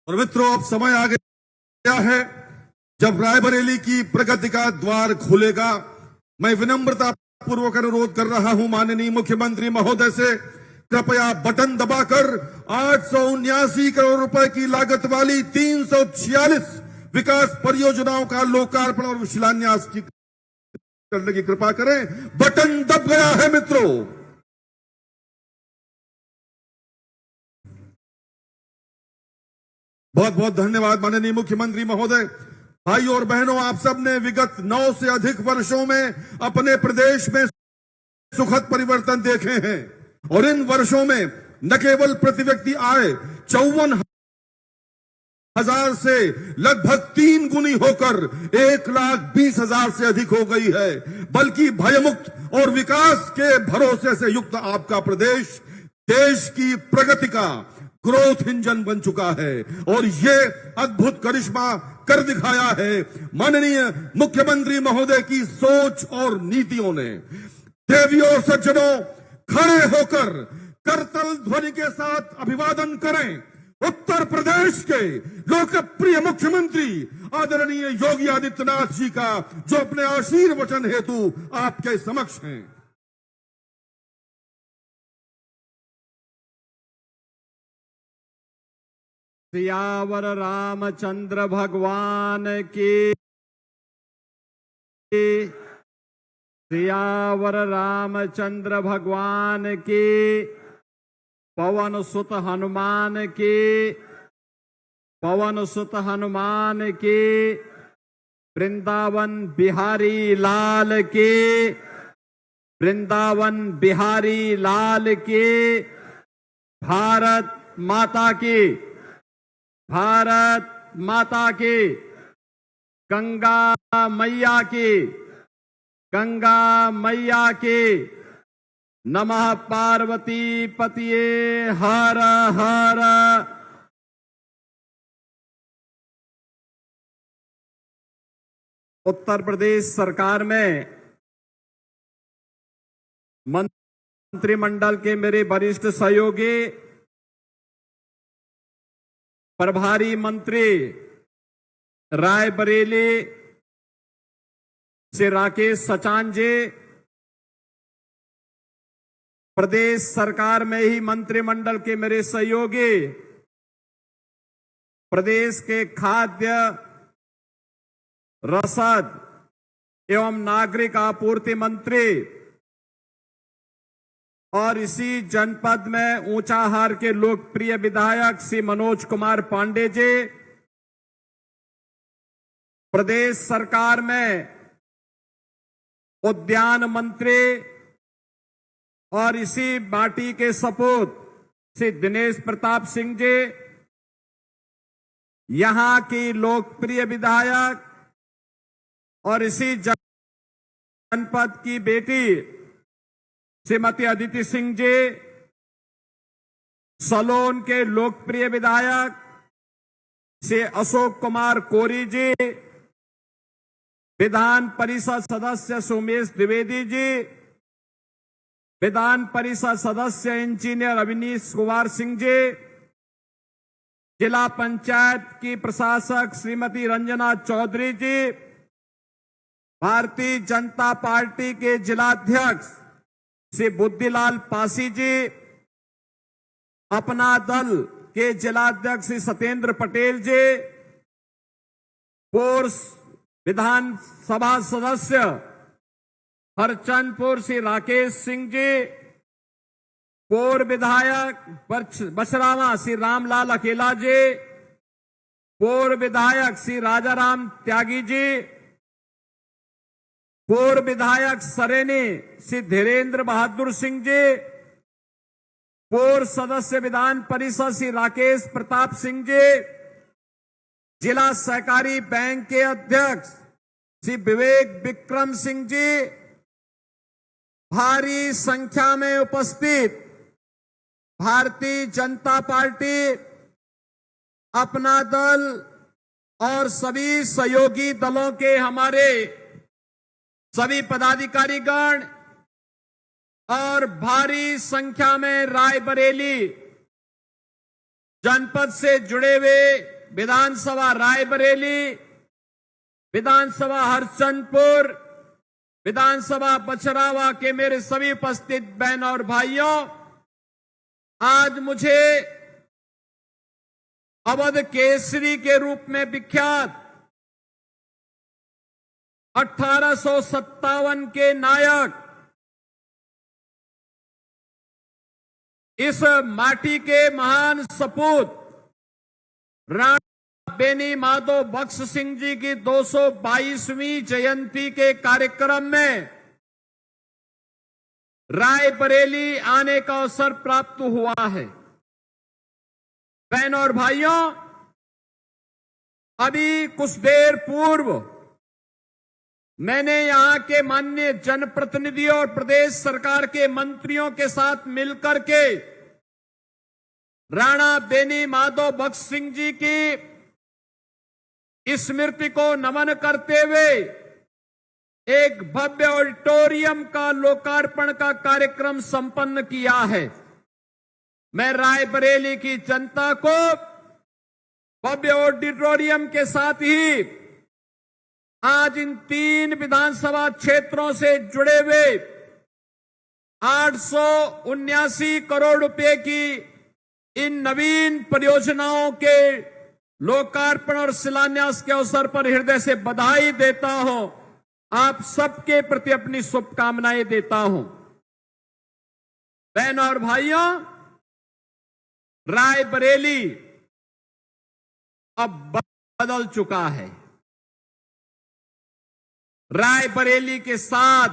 और मित्रों, अब समय आ गया है जब रायबरेली की प्रगति का द्वार खुलेगा। मैं विनम्रता पूर्वक अनुरोध कर रहा हूं माननीय मुख्यमंत्री महोदय से, कृपया बटन दबाकर 879 करोड़ रुपए की लागत वाली 346 विकास परियोजनाओं का लोकार्पण और शिलान्यास करने की कृपा करें। बटन दब गया है मित्रों। बहुत बहुत धन्यवाद माननीय मुख्यमंत्री महोदय। भाइयों और बहनों, आप सब ने विगत 9 से अधिक वर्षों में अपने प्रदेश में सुखद परिवर्तन देखे हैं और इन वर्षों में न केवल प्रति व्यक्ति आय 54,000 से लगभग 3 गुनी होकर 1,20,000 से अधिक हो गई है, बल्कि भयमुक्त और विकास के भरोसे से युक्त आपका प्रदेश देश की प्रगति का ग्रोथ इंजन बन चुका है और ये अद्भुत करिश्मा कर दिखाया है माननीय मुख्यमंत्री महोदय की सोच और नीतियों ने। देवियों सज्जनों, खड़े होकर करतल ध्वनि के साथ अभिवादन करें उत्तर प्रदेश के लोकप्रिय मुख्यमंत्री आदरणीय योगी आदित्यनाथ जी का, जो अपने आशीर्वचन हेतु आपके समक्ष हैं। सियावर रामचंद्र भगवान की, सियावर रामचंद्र भगवान की, पवन सुत हनुमान की, पवन सुत हनुमान की, वृंदावन बिहारी लाल की, वृंदावन बिहारी लाल की, भारत माता की, भारत माता की, गंगा मैया की, गंगा मैया की, नमः पार्वती पतिये हर हर। उत्तर प्रदेश सरकार में मंत्रिमंडल के मेरे वरिष्ठ सहयोगी प्रभारी मंत्री रायबरेली से राकेश सचान जी, प्रदेश सरकार में ही मंत्रिमंडल के मेरे सहयोगी प्रदेश के खाद्य रसद एवं नागरिक आपूर्ति मंत्री और इसी जनपद में ऊंचाहार के लोकप्रिय विधायक श्री मनोज कुमार पांडे जी, प्रदेश सरकार में उद्यान मंत्री और इसी माटी के सपूत श्री दिनेश प्रताप सिंह जी, यहां की लोकप्रिय विधायक और इसी जनपद की बेटी श्रीमती अदिति सिंह जी, सलोन के लोकप्रिय विधायक श्री अशोक कुमार कोरी जी, विधान परिषद सदस्य सोमेश द्विवेदी जी, विधान परिषद सदस्य इंजीनियर अविनीश कुमार सिंह जी, जिला पंचायत की प्रशासक श्रीमती रंजना चौधरी जी, भारतीय जनता पार्टी के जिलाध्यक्ष श्री बुद्धिलाल पासी जी, अपना दल के जिलाध्यक्ष श्री सत्येंद्र पटेल जी, पूर्व विधानसभा सदस्य हरचंदपुर श्री राकेश सिंह जी, पूर्व विधायक बछरावा श्री रामलाल अकेला जी, पूर्व विधायक श्री राजाराम त्यागी जी, पूर्व विधायक सरेनी श्री धीरेन्द्र बहादुर सिंह जी, पूर्व सदस्य विधान परिषद श्री राकेश प्रताप सिंह जी, जिला सहकारी बैंक के अध्यक्ष श्री विवेक विक्रम सिंह जी, भारी संख्या में उपस्थित भारतीय जनता पार्टी, अपना दल और सभी सहयोगी दलों के हमारे सभी पदाधिकारीगण और भारी संख्या में रायबरेली जनपद से जुड़े हुए विधानसभा रायबरेली, विधानसभा हरचंदपुर, विधानसभा बछरावा के मेरे सभी उपस्थित बहन और भाइयों, आज मुझे अवध केसरी के रूप में विख्यात 1857 के नायक, इस माटी के महान सपूत राणा बेनी माधो बख्श सिंह जी की 222वीं जयंती के कार्यक्रम में रायबरेली आने का अवसर प्राप्त हुआ है। बहनों और भाइयों, अभी कुछ देर पूर्व मैंने यहां के माननीय जनप्रतिनिधियों और प्रदेश सरकार के मंत्रियों के साथ मिलकर के राणा बेनी माधो बख्श सिंह जी की स्मृति को नमन करते हुए एक भव्य ऑडिटोरियम का लोकार्पण का कार्यक्रम संपन्न किया है। मैं रायबरेली की जनता को भव्य ऑडिटोरियम के साथ ही आज इन 3 विधानसभा क्षेत्रों से जुड़े हुए 879 करोड़ रुपए की इन नवीन परियोजनाओं के लोकार्पण और शिलान्यास के अवसर पर हृदय से बधाई देता हूं। आप सबके प्रति अपनी शुभकामनाएं देता हूं। बहनों और भाइयों, रायबरेली अब बदल चुका है। रायबरेली के साथ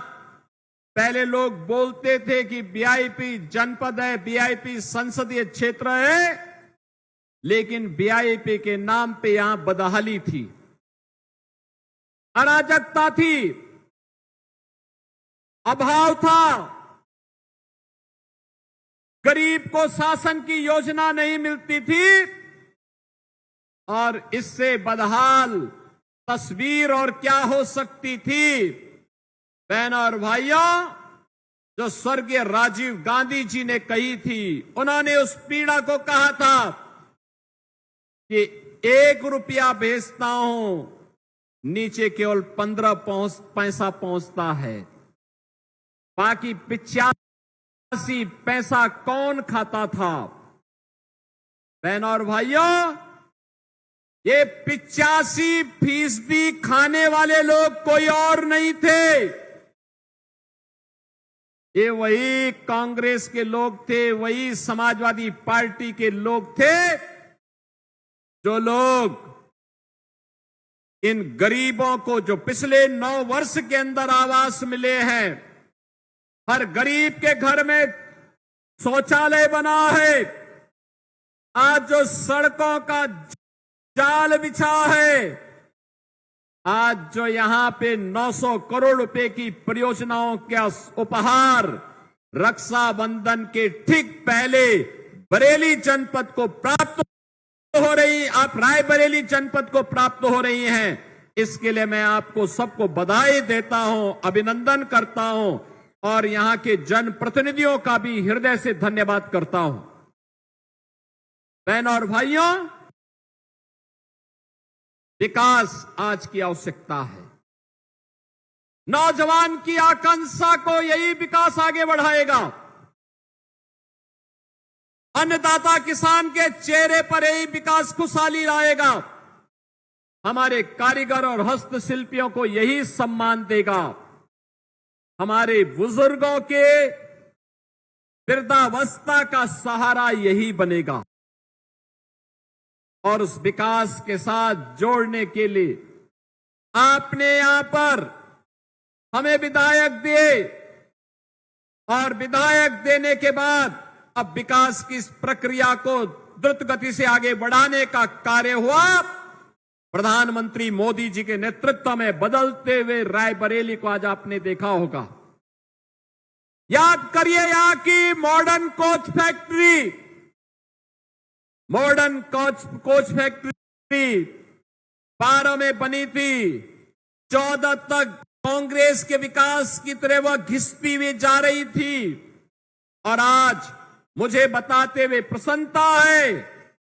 पहले लोग बोलते थे कि वीआईपी जनपद है, वीआईपी संसदीय क्षेत्र है, लेकिन वीआईपी के नाम पे यहां बदहाली थी, अराजकता थी, अभाव था, गरीब को शासन की योजना नहीं मिलती थी और इससे बदहाल तस्वीर और क्या हो सकती थी। बहनों और भाइयों, जो स्वर्गीय राजीव गांधी जी ने कही थी, उन्होंने उस पीड़ा को कहा था कि 1 रुपया भेजता हूं, नीचे केवल 15 पैसा पहुंचता है, बाकी 85 पैसा कौन खाता था। बहनों और भाइयों, ये 85% खाने वाले लोग कोई और नहीं थे, ये वही कांग्रेस के लोग थे, वही समाजवादी पार्टी के लोग थे, जो लोग इन गरीबों को, जो पिछले 9 वर्ष के अंदर आवास मिले हैं, हर गरीब के घर में शौचालय बना है, आज जो सड़कों का जाल बिछा है, आज जो यहां पे 900 करोड़ रुपए की परियोजनाओं का उपहार रक्षाबंधन के ठीक पहले बरेली जनपद को प्राप्त हो रही, आप रायबरेली जनपद को प्राप्त हो रही हैं, इसके लिए मैं आपको सबको बधाई देता हूं, अभिनंदन करता हूं और यहां के जनप्रतिनिधियों का भी हृदय से धन्यवाद करता हूं। बहनों और भाइयों, विकास आज की आवश्यकता है। नौजवान की आकांक्षा को यही विकास आगे बढ़ाएगा। अन्नदाता किसान के चेहरे पर यही विकास खुशहाली लाएगा। हमारे कारीगर और हस्तशिल्पियों को यही सम्मान देगा। हमारे बुजुर्गों के वृद्धावस्था का सहारा यही बनेगा। और उस विकास के साथ जोड़ने के लिए आपने यहां पर हमें विधायक दिए और विधायक देने के बाद अब विकास की इस प्रक्रिया को द्रुत गति से आगे बढ़ाने का कार्य हुआ। प्रधानमंत्री मोदी जी के नेतृत्व में बदलते हुए रायबरेली को आज आपने देखा होगा। याद करिए यहां की modern coach factory, modern coach factory 12 में बनी थी, 14 तक कांग्रेस के विकास की तरह वह घिसती हुई जा रही थी। और आज मुझे बताते हुए प्रसन्नता है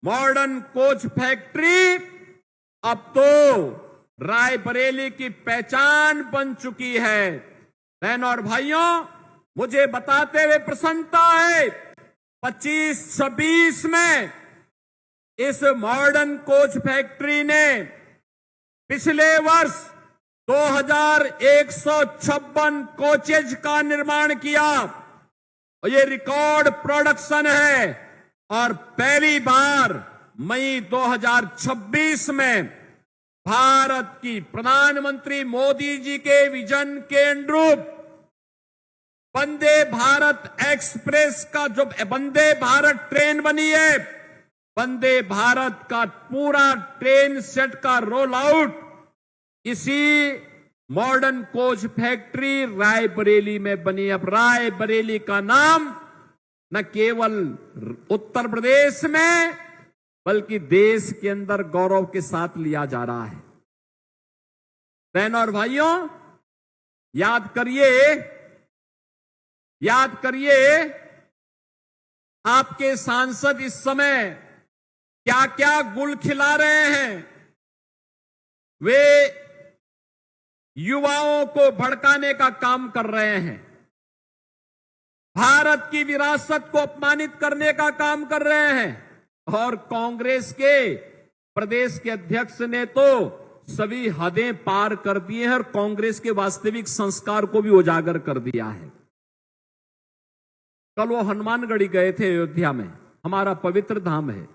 मॉडर्न कोच फैक्ट्री अब तो रायबरेली की पहचान बन चुकी है। बहनों और भाइयों, मुझे बताते हुए प्रसन्नता है 25-26 में इस मॉडर्न कोच फैक्ट्री ने पिछले वर्ष 2156 कोचेज का निर्माण किया और ये रिकॉर्ड प्रोडक्शन है। और पहली बार मई 2026 में भारत की प्रधानमंत्री मोदी जी के विजन के अनुरूप वंदे भारत एक्सप्रेस का जो वंदे भारत ट्रेन बनी है, वंदे भारत का पूरा ट्रेन सेट का रोल आउट इसी मॉडर्न कोच फैक्ट्री रायबरेली में बनी। अब रायबरेली का नाम न केवल उत्तर प्रदेश में बल्कि देश के अंदर गौरव के साथ लिया जा रहा है। बहनों और भाइयों, याद करिए आपके सांसद इस समय क्या क्या गुल खिला रहे हैं। वे युवाओं को भड़काने का काम कर रहे हैं, भारत की विरासत को अपमानित करने का काम कर रहे हैं। और कांग्रेस के प्रदेश के अध्यक्ष ने तो सभी हदें पार कर दी हैं और कांग्रेस के वास्तविक संस्कार को भी उजागर कर दिया है। कल वो हनुमानगढ़ी गए थे, अयोध्या में, हमारा पवित्र धाम है।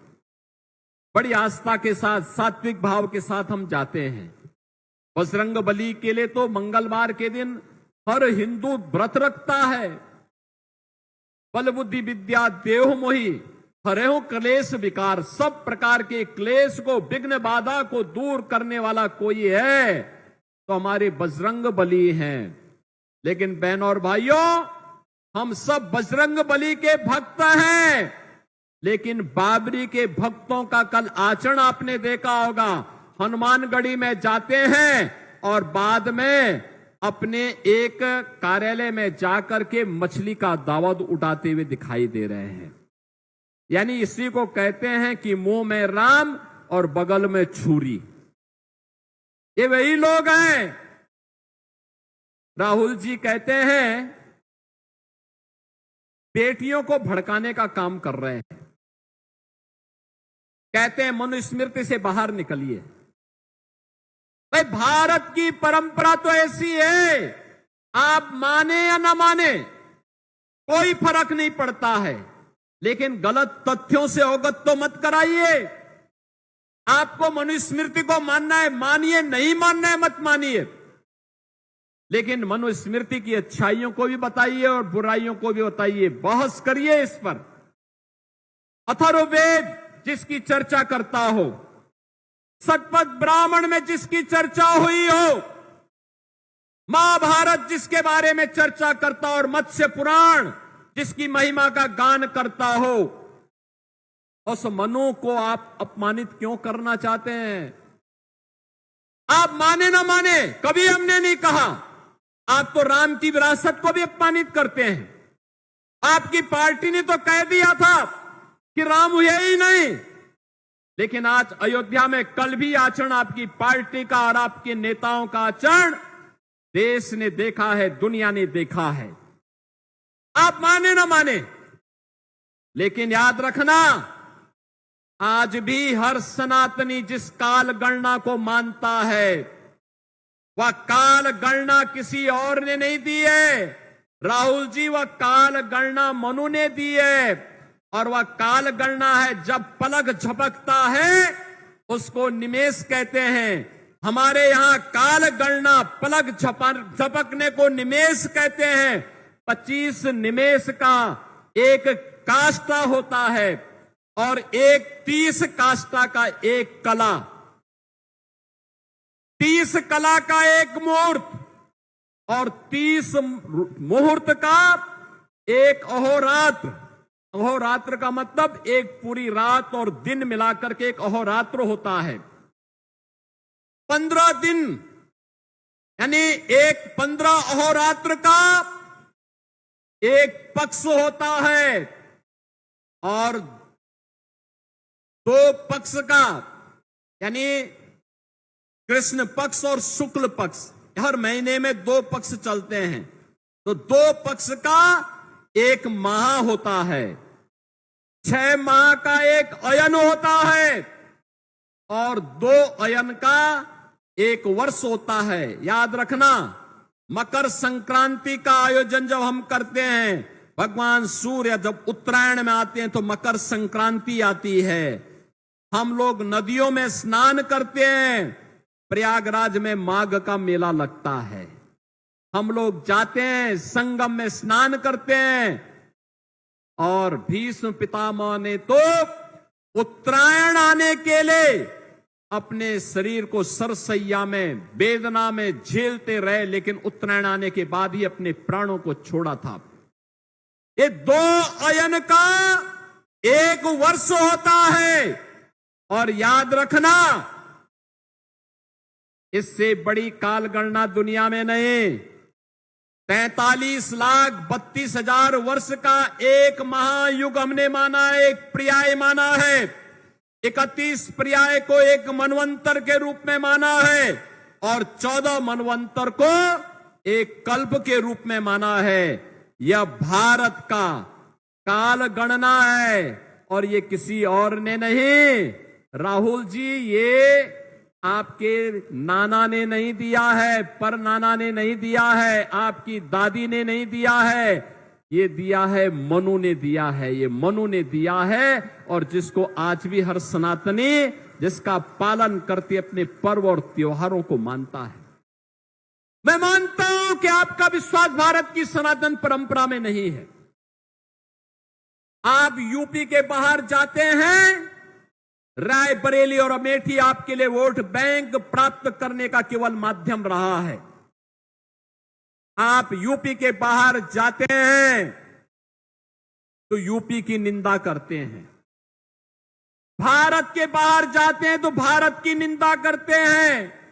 बड़ी आस्था के साथ, सात्विक भाव के साथ हम जाते हैं। बजरंग बली के लिए तो मंगलवार के दिन हर हिंदू व्रत रखता है। बल बुद्धि विद्या देव मोहि हरेहु क्लेश विकार, सब प्रकार के क्लेश को, विघ्न बाधा को दूर करने वाला कोई है तो हमारे बजरंग बली हैं। लेकिन बहनों और भाइयों, हम सब बजरंग बली के भक्त हैं, लेकिन बाबरी के भक्तों का कल आचरण आपने देखा होगा। हनुमानगढ़ी में जाते हैं और बाद में अपने एक कार्यालय में जाकर के मछली का दावत उठाते हुए दिखाई दे रहे हैं। यानी इसी को कहते हैं कि मुंह में राम और बगल में छुरी। ये वही लोग हैं। राहुल जी कहते हैं बेटियों को भड़काने का काम कर रहे हैं, कहते हैं मनुस्मृति से बाहर निकलिए। भाई, भारत की परंपरा तो ऐसी है, आप माने या ना माने कोई फर्क नहीं पड़ता है, लेकिन गलत तथ्यों से अवगत तो मत कराइए। आपको मनुस्मृति को मानना है मानिए, नहीं मानना है मत मानिए, लेकिन मनुस्मृति की अच्छाइयों को भी बताइए और बुराइयों को भी बताइए, बहस करिए इस पर। अथर्ववेद जिसकी चर्चा करता हो, शतपथ ब्राह्मण में जिसकी चर्चा हुई हो, महाभारत जिसके बारे में चर्चा करता हो और मत्स्य पुराण जिसकी महिमा का गान करता हो, उस मनु को आप अपमानित क्यों करना चाहते हैं? आप माने ना माने, कभी हमने नहीं कहा। आप तो राम की विरासत को भी अपमानित करते हैं। आपकी पार्टी ने तो कह दिया था कि राम हुए ही नहीं, लेकिन आज अयोध्या में कल भी आचरण आपकी पार्टी का और आपके नेताओं का आचरण देश ने देखा है, दुनिया ने देखा है। आप माने ना माने, लेकिन याद रखना, आज भी हर सनातनी जिस काल गणना को मानता है, वह काल गणना किसी और ने नहीं दी है। राहुल जी, वह काल गणना मनु ने दी है, और वह काल गणना है जब पलक झपकता है उसको निमेष कहते हैं। हमारे यहां काल गणना पलक झपकने को निमेष कहते हैं। 25 निमेष का एक काष्ठा होता है और एक 30 काष्ठा का एक कला, 30 कला का एक मुहूर्त और 30 मुहूर्त का एक अहोरात्र। अहोरात्र का मतलब एक पूरी रात और दिन मिलाकर के एक अहोरात्र होता है। 15 दिन यानी एक 15 अहोरात्र का एक पक्ष होता है और दो पक्ष का, यानी कृष्ण पक्ष और शुक्ल पक्ष, हर महीने में दो पक्ष चलते हैं, तो दो पक्ष का एक माह होता है, 6 माह का एक अयन होता है और 2 अयन का एक वर्ष होता है। याद रखना, मकर संक्रांति का आयोजन जब हम करते हैं, भगवान सूर्य जब उत्तरायण में आते हैं तो मकर संक्रांति आती है। हम लोग नदियों में स्नान करते हैं, प्रयागराज में माघ का मेला लगता है। हम लोग जाते हैं, संगम में स्नान करते हैं, और भीष्म पितामह ने तो उत्तरायण आने के लिए अपने शरीर को सरसैया में वेदना में झेलते रहे, लेकिन उत्तरायण आने के बाद ही अपने प्राणों को छोड़ा था। ये 2 अयन का एक वर्ष होता है, और याद रखना, इससे बड़ी काल गणना दुनिया में नहीं। 43,32,000 वर्ष का एक महायुग हमने माना है, एक पर्याय माना है। 31 पर्याय को एक मनवंतर के रूप में माना है, और 14 मनवंतर को एक कल्प के रूप में माना है। यह भारत का काल गणना है, और ये किसी और ने नहीं। राहुल जी, ये आपके नाना ने नहीं दिया है, पर नाना ने नहीं दिया है, आपकी दादी ने नहीं दिया है, ये दिया है मनु ने दिया है, ये मनु ने दिया है। और जिसको आज भी हर सनातनी जिसका पालन करते अपने पर्व और त्योहारों को मानता है। मैं मानता हूं कि आपका विश्वास भारत की सनातन परंपरा में नहीं है। आप यूपी के बाहर जाते हैं, रायबरेली और अमेठी आपके लिए वोट बैंक प्राप्त करने का केवल माध्यम रहा है। आप यूपी के बाहर जाते हैं तो यूपी की निंदा करते हैं, भारत के बाहर जाते हैं तो भारत की निंदा करते हैं।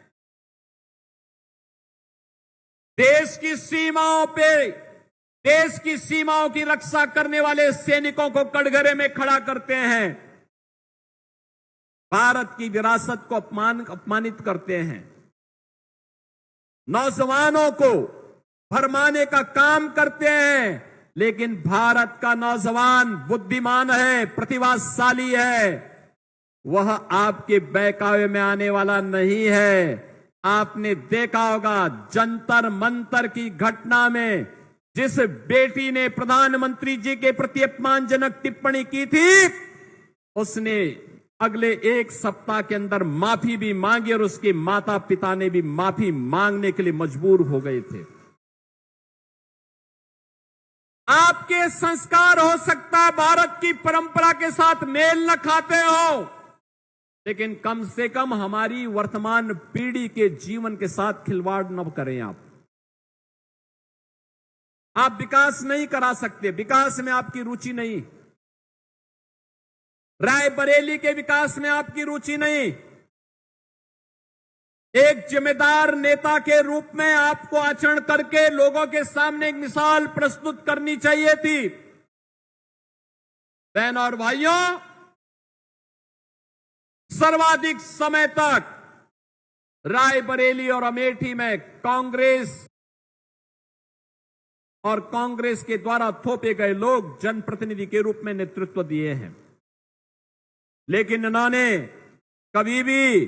देश की सीमाओं पे, देश की सीमाओं की रक्षा करने वाले सैनिकों को कटघरे में खड़ा करते हैं, भारत की विरासत को अपमानित करते हैं, नौजवानों को भरमाने का काम करते हैं। लेकिन भारत का नौजवान बुद्धिमान है, प्रतिभाशाली है, वह आपके बहकावे में आने वाला नहीं है। आपने देखा होगा जंतर मंतर की घटना में जिस बेटी ने प्रधानमंत्री जी के प्रति अपमानजनक टिप्पणी की थी, उसने अगले 1 सप्ताह के अंदर माफी भी मांगी, और उसके माता पिता ने भी माफी मांगने के लिए मजबूर हो गए थे। आपके संस्कार हो सकता है भारत की परंपरा के साथ मेल न खाते हो, लेकिन कम से कम हमारी वर्तमान पीढ़ी के जीवन के साथ खिलवाड़ न करें। आप विकास नहीं करा सकते, विकास में आपकी रुचि नहीं, रायबरेली के विकास में आपकी रुचि नहीं। एक जिम्मेदार नेता के रूप में आपको आचरण करके लोगों के सामने एक मिसाल प्रस्तुत करनी चाहिए थी। बहन और भाइयों, सर्वाधिक समय तक रायबरेली और अमेठी में कांग्रेस और कांग्रेस के द्वारा थोपे गए लोग जनप्रतिनिधि के रूप में नेतृत्व दिए हैं, लेकिन इन्होंने कभी भी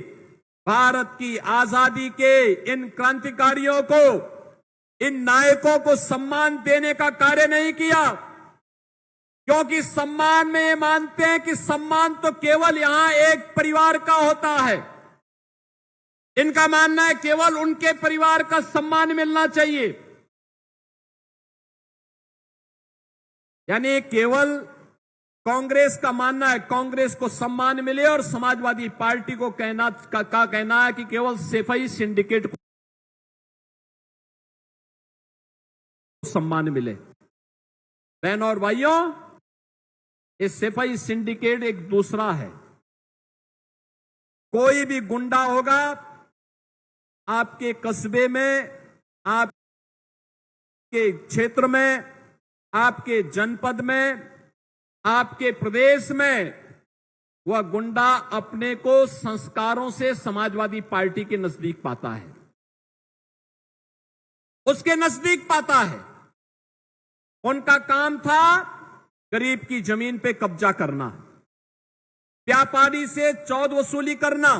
भारत की आजादी के इन क्रांतिकारियों को, इन नायकों को सम्मान देने का कार्य नहीं किया, क्योंकि सम्मान में ये मानते हैं कि सम्मान तो केवल यहां एक परिवार का होता है। इनका मानना है केवल उनके परिवार का सम्मान मिलना चाहिए, यानी केवल कांग्रेस का मानना है कांग्रेस को सम्मान मिले, और समाजवादी पार्टी को कहना है कि केवल सेफई सिंडिकेट को सम्मान मिले। बहन और भाइयों, ये सेफई सिंडिकेट एक दूसरा है। कोई भी गुंडा होगा आपके कस्बे में, आपके क्षेत्र में, आपके जनपद में, आपके प्रदेश में, वह गुंडा अपने को संस्कारों से समाजवादी पार्टी के नजदीक पाता है, उसके नजदीक पाता है। उनका काम था गरीब की जमीन पे कब्जा करना, व्यापारी से चौध वसूली करना,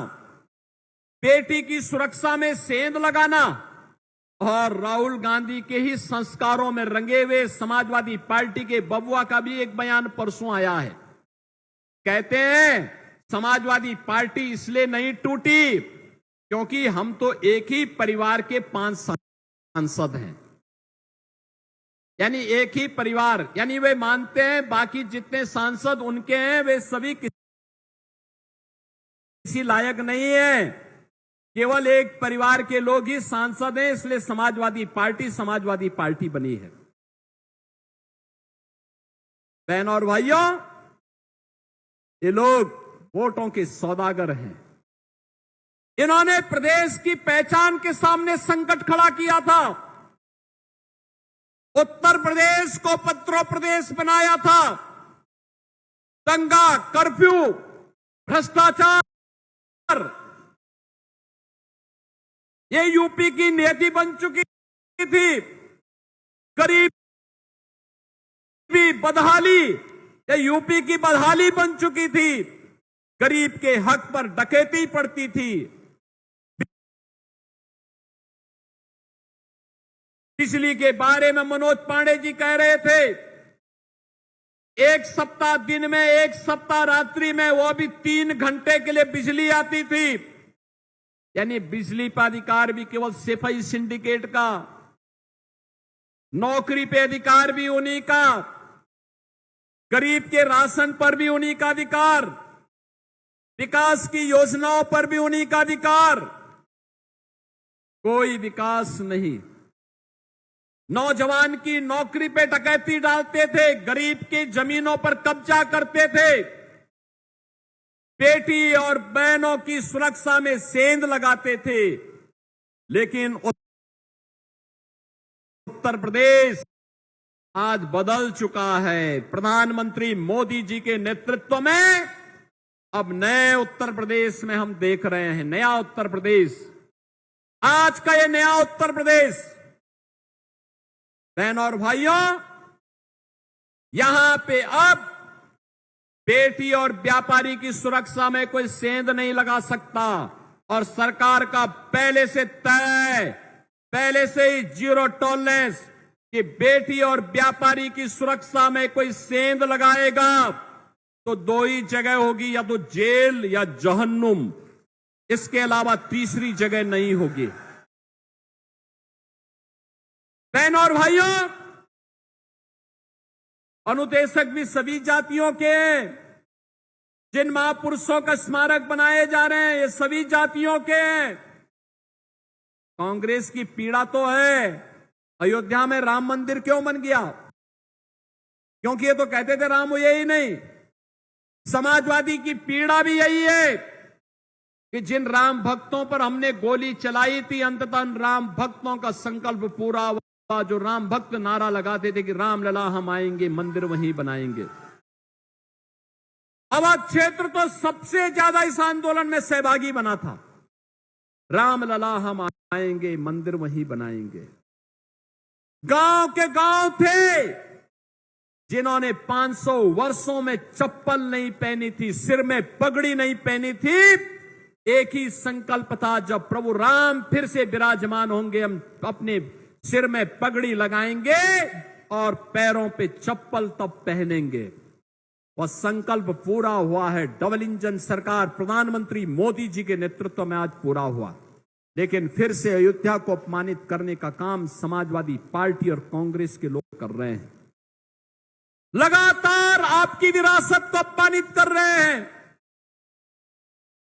बेटी की सुरक्षा में सेंध लगाना और राहुल गांधी के ही संस्कारों में रंगे हुए समाजवादी पार्टी के बबुआ का भी एक बयान परसों आया है। कहते हैं समाजवादी पार्टी इसलिए नहीं टूटी क्योंकि हम तो एक ही परिवार के 5 सांसद हैं, यानी एक ही परिवार, यानी वे मानते हैं बाकी जितने सांसद उनके हैं वे सभी किसी लायक नहीं है, केवल एक परिवार के लोग ही सांसद हैं, इसलिए समाजवादी पार्टी बनी है। बहन और भाइयों, ये लोग वोटों के सौदागर हैं। इन्होंने प्रदेश की पहचान के सामने संकट खड़ा किया था, उत्तर प्रदेश को उपद्रव प्रदेश बनाया था, दंगा, कर्फ्यू, भ्रष्टाचार, ये यूपी की नीति बन चुकी थी। गरीबी बदहाली, ये यूपी की बदहाली बन चुकी थी। गरीब के हक पर डकैती पड़ती थी। बिजली के बारे में मनोज पांडे जी कह रहे थे, एक सप्ताह दिन में, एक सप्ताह रात्रि में, वो भी 3 घंटे के लिए बिजली आती थी। यानी बिजली पर अधिकार भी केवल सिपाही सिंडिकेट का, नौकरी पे अधिकार भी उन्हीं का, गरीब के राशन पर भी उन्हीं का अधिकार, विकास की योजनाओं पर भी उन्हीं का अधिकार। कोई विकास नहीं। नौजवान की नौकरी पे डकैती डालते थे, गरीब की जमीनों पर कब्जा करते थे, बेटी और बहनों की सुरक्षा में सेंध लगाते थे। लेकिन उत्तर प्रदेश आज बदल चुका है। प्रधानमंत्री मोदी जी के नेतृत्व में अब नए उत्तर प्रदेश में हम देख रहे हैं, नया उत्तर प्रदेश। आज का ये नया उत्तर प्रदेश, बहन और भाइयों, यहां पे अब बेटी और व्यापारी की सुरक्षा में कोई सेंध नहीं लगा सकता और सरकार का पहले से तय, पहले से ही जीरो टॉलरेंस कि बेटी और व्यापारी की सुरक्षा में कोई सेंध लगाएगा तो 2 ही जगह होगी, या तो जेल या जहन्नुम। इसके अलावा तीसरी जगह नहीं होगी। बहन और भाइयों, अनुदेशक भी सभी जातियों के, जिन महापुरुषों का स्मारक बनाए जा रहे हैं ये सभी जातियों के। कांग्रेस की पीड़ा तो है, अयोध्या में राम मंदिर क्यों बन गया? क्योंकि ये तो कहते थे राम हुए ही नहीं। समाजवादी की पीड़ा भी यही है कि जिन राम भक्तों पर हमने गोली चलाई थी, अंततः राम भक्तों का संकल्प पूरा हुआ। जो राम भक्त नारा लगाते थे कि राम लला हम आएंगे, मंदिर वहीं बनाएंगे। अवध क्षेत्र तो सबसे ज्यादा इस आंदोलन में सहभागी बना था। राम लला हम आएंगे, मंदिर वहीं बनाएंगे। गांव के गांव थे जिन्होंने 500 वर्षों में चप्पल नहीं पहनी थी, सिर में पगड़ी नहीं पहनी थी। एक ही संकल्प था, जब प्रभु राम फिर से विराजमान होंगे हम अपने सिर में पगड़ी लगाएंगे और पैरों पे चप्पल तब पहनेंगे। वह संकल्प पूरा हुआ है। डबल इंजन सरकार प्रधानमंत्री मोदी जी के नेतृत्व में आज पूरा हुआ। लेकिन फिर से अयोध्या को अपमानित करने का काम समाजवादी पार्टी और कांग्रेस के लोग कर रहे हैं। लगातार आपकी विरासत को अपमानित कर रहे हैं।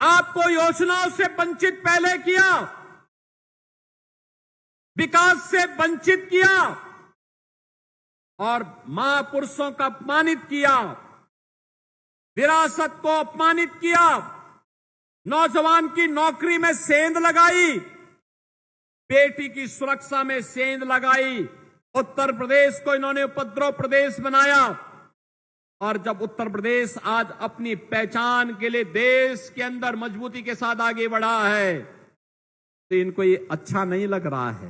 आपको योजनाओं से वंचित पहले किया, विकास से वंचित किया और महापुरुषों का अपमानित किया, विरासत को अपमानित किया, नौजवान की नौकरी में सेंध लगाई, बेटी की सुरक्षा में सेंध लगाई। उत्तर प्रदेश को इन्होंने उपद्रव प्रदेश बनाया। और जब उत्तर प्रदेश आज अपनी पहचान के लिए देश के अंदर मजबूती के साथ आगे बढ़ा है, तो इनको ये अच्छा नहीं लग रहा है।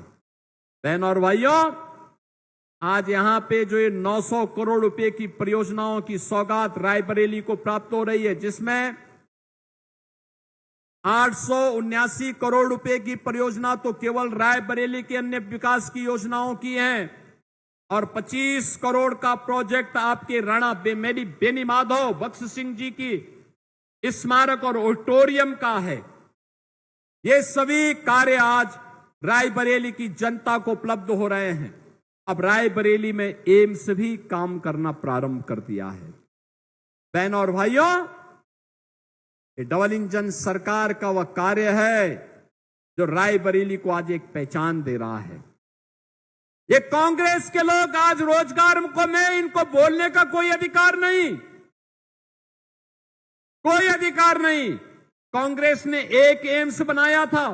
बहन और भाइयों, आज यहां पे जो ये 900 करोड़ रुपए की परियोजनाओं की सौगात रायबरेली को प्राप्त हो रही है, जिसमें 879 करोड़ रुपए की परियोजना तो केवल रायबरेली के अन्य विकास की योजनाओं की है, और 25 करोड़ का प्रोजेक्ट आपके राणा बेनी माधव बख्श सिंह जी की स्मारक और ऑडिटोरियम का है। ये सभी कार्य आज रायबरेली की जनता को उपलब्ध हो रहे हैं। अब रायबरेली में एम्स भी काम करना प्रारंभ कर दिया है। बहन और भाइयों, ये डबल इंजन सरकार का वह कार्य है जो रायबरेली को आज एक पहचान दे रहा है। ये कांग्रेस के लोग आज रोजगार में इनको बोलने का कोई अधिकार नहीं, कोई अधिकार नहीं। कांग्रेस ने एक एम्स बनाया था,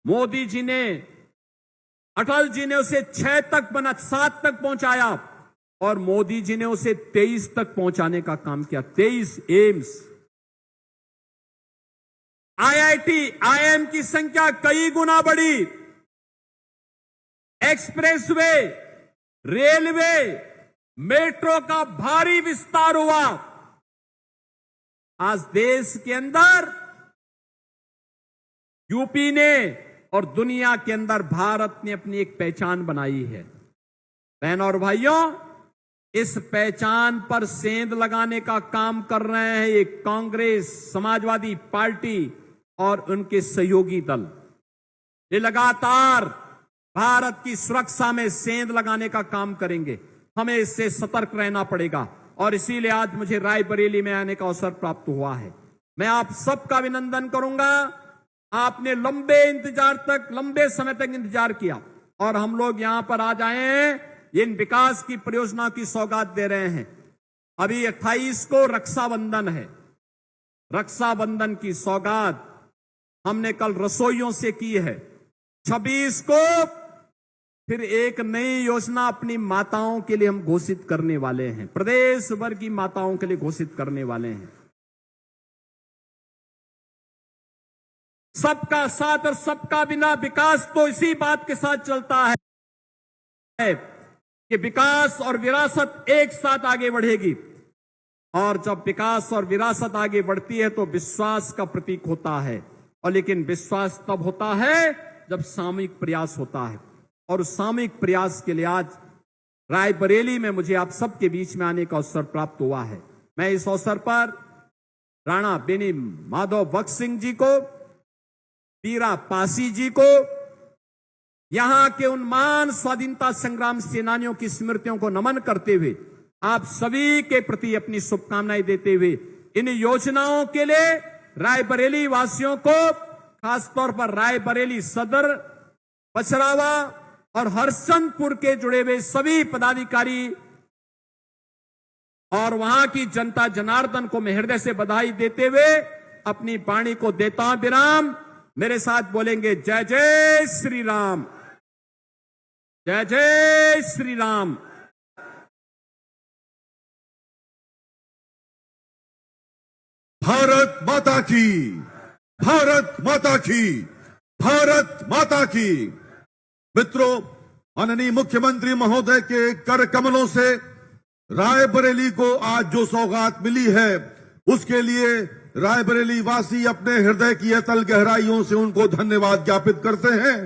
मोदी जी ने, अटल जी ने उसे 7 तक पहुंचाया, और मोदी जी ने उसे 23 तक पहुंचाने का काम किया। 23 एम्स। आईआईटी, आईआईएम की संख्या कई गुना बढ़ी। एक्सप्रेसवे, रेलवे, मेट्रो का भारी विस्तार हुआ। आज देश के अंदर यूपी ने और दुनिया के अंदर भारत ने अपनी एक पहचान बनाई है। बहन और भाइयों, इस पहचान पर सेंध लगाने का काम कर रहे हैं ये कांग्रेस, समाजवादी पार्टी और उनके सहयोगी दल। ये लगातार भारत की सुरक्षा में सेंध लगाने का काम करेंगे। हमें इससे सतर्क रहना पड़ेगा, और इसीलिए आज मुझे रायबरेली में आने का अवसर प्राप्त हुआ है। मैं आप सबका अभिनंदन करूंगा। आपने लंबे समय तक इंतजार किया, और हम लोग यहां पर आ जाए हैं, इन विकास की परियोजना की सौगात दे रहे हैं। अभी 28 को रक्षाबंधन है। रक्षाबंधन की सौगात हमने कल रसोइयों से की है। 26 को फिर एक नई योजना अपनी माताओं के लिए हम घोषित करने वाले हैं, प्रदेश भर की माताओं के लिए घोषित करने वाले हैं। सबका साथ और सबका बिना विकास तो इसी बात के साथ चलता है कि विकास और विरासत एक साथ आगे बढ़ेगी, और जब विकास और विरासत आगे बढ़ती है तो विश्वास का प्रतीक होता है। और लेकिन विश्वास तब होता है जब सामूहिक प्रयास होता है, और उस सामूहिक प्रयास के लिए आज रायबरेली में मुझे आप सबके बीच में आने का अवसर प्राप्त हुआ है। मैं इस अवसर पर राणा बेनी माधव बख्श सिंह जी को, पीरा पासी जी को, यहां के उन महान स्वाधीनता संग्राम सेनानियों की स्मृतियों को नमन करते हुए आप सभी के प्रति अपनी शुभकामनाएं देते हुए इन योजनाओं के लिए रायबरेली वासियों को, खासतौर पर रायबरेली सदर, पचरावा और हरचंदपुर के जुड़े हुए सभी पदाधिकारी और वहां की जनता जनार्दन को मैं हृदय से बधाई देते हुए अपनी वाणी को देता हूं विराम। मेरे साथ बोलेंगे जय जय श्री राम, जय जय श्री राम। भारत माता की, भारत माता की, भारत माता की। मित्रों, माननीय मुख्यमंत्री महोदय के कर कमलों से रायबरेली को आज जो सौगात मिली है, उसके लिए रायबरेली वासी अपने हृदय की अतल गहराइयों से उनको धन्यवाद ज्ञापित करते हैं।